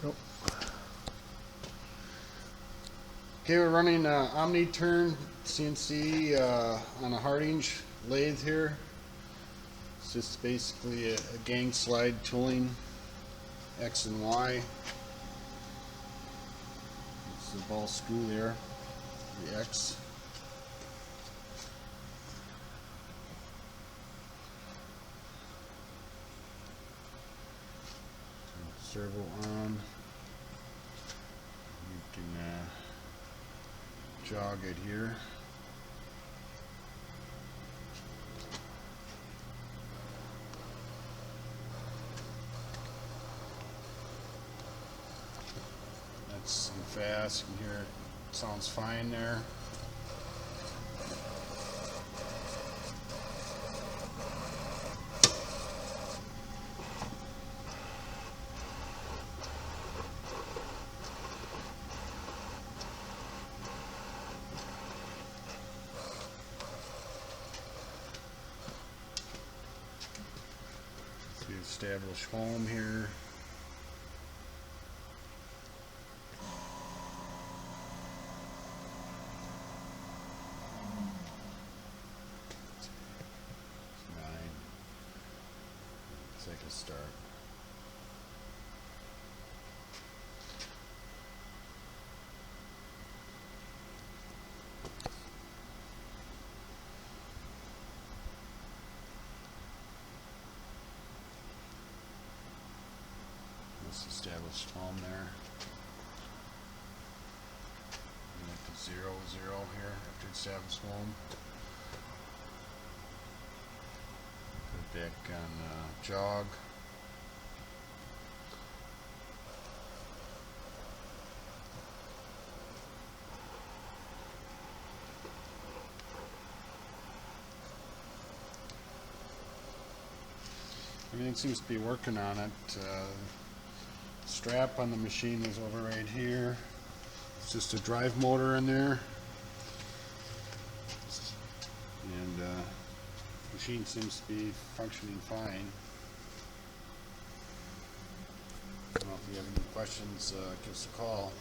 Nope. Okay, we're running Omni-Turn CNC on a Hardinge lathe here. It's just basically a gang slide tooling, X and Y. It's the ball screw there, the X. Servo on. You can jog it here. That's fast. You can hear it sounds fine there. Establish home here. It's 9. Let's take a start. Established home there. And 0, 0 here after established home. Put it back on jog. Everything seems to be working on it. Strap on the machine is over right here. It's just a drive motor in there, and machine seems to be functioning fine. Well, if you have any questions, give us a call.